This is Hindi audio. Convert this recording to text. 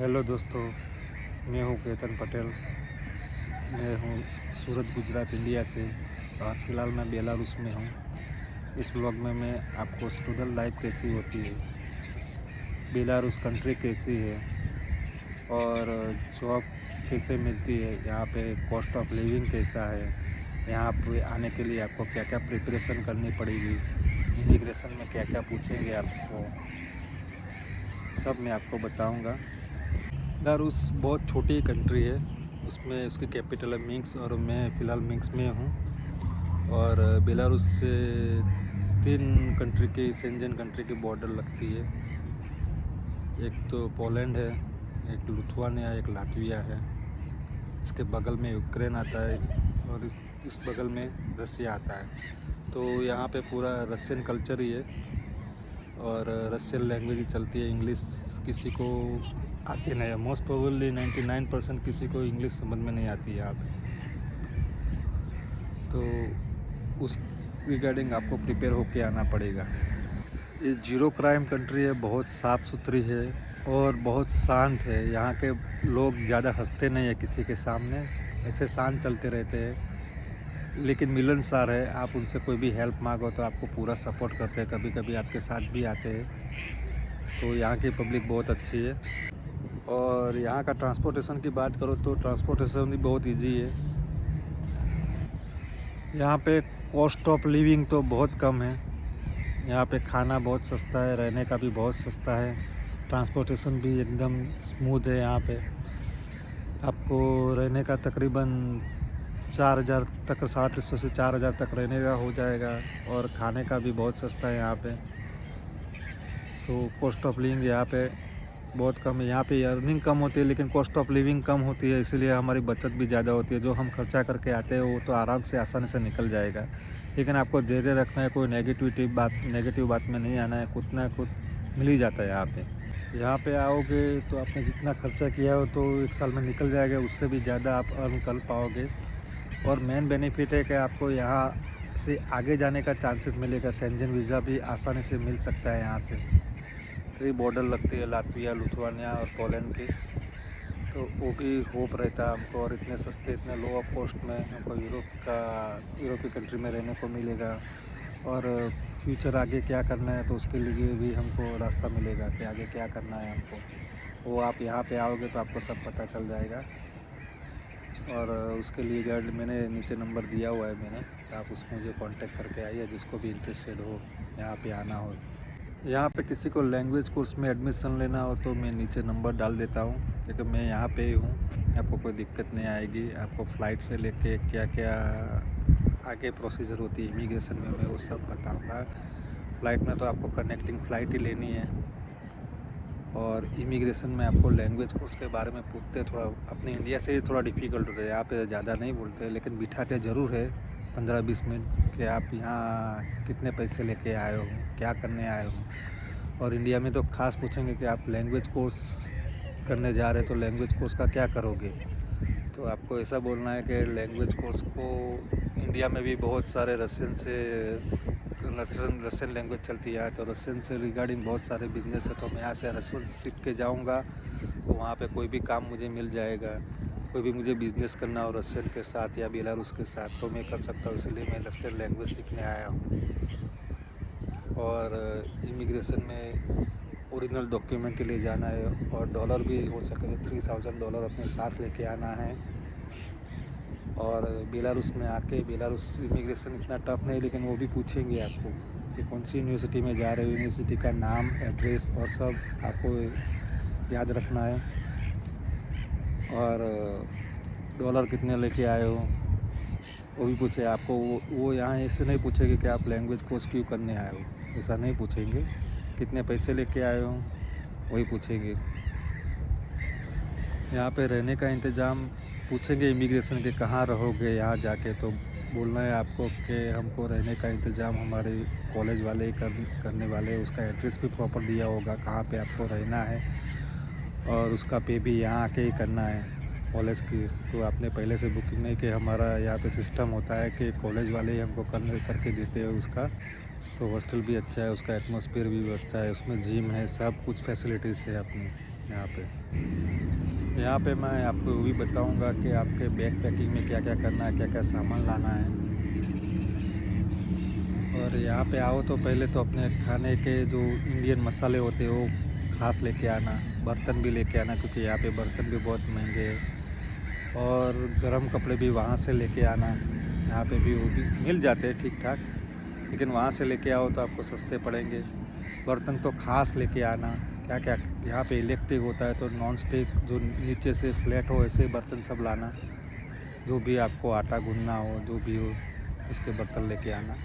हेलो दोस्तों, मैं हूं केतन पटेल। मैं हूं सूरत, गुजरात, इंडिया से और फ़िलहाल मैं बेलारूस में हूं। इस व्लॉग में मैं आपको स्टूडेंट लाइफ कैसी होती है, बेलारूस कंट्री कैसी है और जॉब कैसे मिलती है, यहाँ पे कॉस्ट ऑफ लिविंग कैसा है, यहाँ पे आने के लिए आपको क्या क्या प्रिपरेशन करनी पड़ेगी, इमिग्रेशन में क्या क्या पूछेंगे आपको, सब मैं आपको बताऊँगा। बेलारूस बहुत छोटी कंट्री है, उसमें उसकी कैपिटल है मिन्स्क और मैं फ़िलहाल मिन्स्क में हूँ। और बेलारूस से 3 कंट्री की शेंजन कंट्री की बॉर्डर लगती है। एक तो पोलैंड है, एक लिथुआनिया, एक लातविया है। इसके बगल में यूक्रेन आता है और इस बगल में रसिया आता है। तो यहाँ पे पूरा रशियन कल्चर ही है और रशियन लैंग्वेज ही चलती है। इंग्लिश किसी को आती नहीं है, मोस्ट प्रोबेबली 99% किसी को इंग्लिश समझ में नहीं आती है यहाँ पे। तो उस रिगार्डिंग आपको प्रिपेयर होके आना पड़ेगा। ये जीरो क्राइम कंट्री है, बहुत साफ़ सुथरी है और बहुत शांत है। यहाँ के लोग ज़्यादा हंसते नहीं है किसी के सामने, ऐसे शांत चलते रहते हैं, लेकिन मिलनसार है। आप उनसे कोई भी हेल्प मांगो तो आपको पूरा सपोर्ट करते हैं, कभी कभी आपके साथ भी आते हैं। तो यहाँ की पब्लिक बहुत अच्छी है। और यहाँ का ट्रांसपोर्टेशन की बात करो तो ट्रांसपोर्टेशन भी बहुत इजी है। यहाँ पे कॉस्ट ऑफ लिविंग तो बहुत कम है। यहाँ पे खाना बहुत सस्ता है, रहने का भी बहुत सस्ता है, ट्रांसपोर्टेशन भी एकदम स्मूथ है। यहाँ पे आपको रहने का तकरीबन 4,000 तक, 350 से 4,000 तक रहने का हो जाएगा और खाने का भी बहुत सस्ता है यहाँ पे। तो कॉस्ट ऑफ लिविंग यहाँ पे बहुत कम है। यहाँ पे अर्निंग कम होती है लेकिन कॉस्ट ऑफ लिविंग कम होती है, इसीलिए हमारी बचत भी ज़्यादा होती है। जो हम खर्चा करके आते हैं वो तो आराम से आसानी से निकल जाएगा, लेकिन आपको धैर्य रखना है, कोई नेगेटिव बात में नहीं आना है। कुछ ना कुछ मिल ही जाता है यहाँ पे। यहाँ पे आओगे तो आपने जितना खर्चा किया हो तो 1 साल में निकल जाएगा, उससे भी ज़्यादा आप अर्न कर पाओगे। और मेन बेनिफिट है कि आपको यहाँ से आगे जाने का चांसेस मिलेगा। शेंजन वीज़ा भी आसानी से मिल सकता है यहाँ से। 3 बॉर्डर लगती है, लातविया, लिथुआनिया और पोलैंड की। तो वो भी होप रहता है हमको, और इतने सस्ते, इतने लो ऑफ कॉस्ट में हमको यूरोप की कंट्री में रहने को मिलेगा। और फ्यूचर आगे क्या करना है तो उसके लिए भी हमको रास्ता मिलेगा कि आगे क्या करना है हमको। वो आप यहाँ पे आओगे तो आपको सब पता चल जाएगा। और उसके लिए गाइड मैंने नीचे नंबर दिया हुआ है मैंने, आप उसमें मुझे कांटेक्ट करके आइए जिसको भी इंटरेस्टेड हो यहाँ पे आना हो। यहाँ पे किसी को लैंग्वेज कोर्स में एडमिशन लेना हो तो मैं नीचे नंबर डाल देता हूँ, क्योंकि मैं यहाँ पे ही हूँ। आपको कोई दिक्कत नहीं आएगी। आपको फ़्लाइट से लेके क्या क्या आगे प्रोसीजर होती है इमिग्रेशन में, मैं वो सब बताऊँगा। फ़्लाइट में तो आपको कनेक्टिंग फ़्लाइट ही लेनी है। और इमिग्रेशन में आपको लैंग्वेज कोर्स के बारे में पूछते, थोड़ा अपने इंडिया से ही थोड़ा डिफ़िकल्ट होता है। यहाँ पे ज़्यादा नहीं बोलते लेकिन बिठाते ज़रूर है 15-20 मिनट कि आप यहाँ कितने पैसे लेके आए हो, क्या करने आए हो। और इंडिया में तो ख़ास पूछेंगे कि आप लैंग्वेज कोर्स करने जा रहे हो तो लैंग्वेज कोर्स का क्या करोगे। तो आपको ऐसा बोलना है कि लैंग्वेज कोर्स को इंडिया में भी बहुत सारे रशियन लैंग्वेज चलती है, तो रशियन से रिगार्डिंग बहुत सारे बिजनेस है। तो मैं यहाँ से रशियन सीख के जाऊँगा तो वहाँ पे कोई भी काम मुझे मिल जाएगा। कोई भी मुझे बिज़नेस करना हो रशियन के साथ या बेलारूस के साथ तो मैं कर सकता हूँ, इसलिए मैं रशियन लैंग्वेज सीखने आया हूँ। और इमिग्रेशन में ओरिजिनल डॉक्यूमेंट के लिए जाना है और डॉलर भी हो सके तो $3,000 अपने साथ लेके आना है। और बेलारूस में आके, बेलारूस इमिग्रेशन इतना टफ नहीं, लेकिन वो भी पूछेंगे आपको कि कौन सी यूनिवर्सिटी में जा रहे हो, यूनिवर्सिटी का नाम, एड्रेस और सब आपको याद रखना है। और डॉलर कितने लेके आए हो वो भी पूछे आपको। वो यहाँ ऐसे नहीं पूछेंगे कि आप लैंग्वेज कोर्स क्यों करने आए हो, ऐसा नहीं पूछेंगे। कितने पैसे लेके आए हो वही पूछेंगे। यहाँ पे रहने का इंतज़ाम पूछेंगे इमिग्रेशन के, कहाँ रहोगे यहाँ जाके, तो बोलना है आपको कि हमको रहने का इंतज़ाम हमारे कॉलेज वाले ही करने वाले हैं। उसका एड्रेस भी प्रॉपर दिया होगा कहाँ पे आपको रहना है, और उसका पे भी यहाँ आके ही करना है कॉलेज की। तो आपने पहले से बुकिंग नहीं कि हमारा यहाँ पे सिस्टम होता है कि कॉलेज वाले ही हमको करके देते हैं उसका। तो हॉस्टल भी अच्छा है, उसका एटमॉस्फेयर भी अच्छा है, उसमें जिम है, सब कुछ फैसिलिटीज़ है अपनी। यहाँ पे मैं आपको वो भी बताऊँगा कि आपके बैग पैकिंग में क्या क्या करना है, क्या क्या सामान लाना है। और यहाँ पे आओ तो पहले तो अपने खाने के जो इंडियन मसाले होते हैं वो खास लेके आना, बर्तन भी लेके आना क्योंकि यहाँ पे बर्तन भी बहुत महंगे हैं। और गर्म कपड़े भी वहाँ से लेके आना, यहाँ पे भी वो भी मिल जाते हैं ठीक ठाक, लेकिन वहाँ से लेके आओ तो आपको सस्ते पड़ेंगे। बर्तन तो खास लेके आना, क्या क्या यहाँ पे इलेक्ट्रिक होता है तो नॉन स्टिक जो नीचे से फ्लैट हो ऐसे बर्तन सब लाना। जो भी आपको आटा गूंदना हो, जो भी हो उसके बर्तन लेके आना।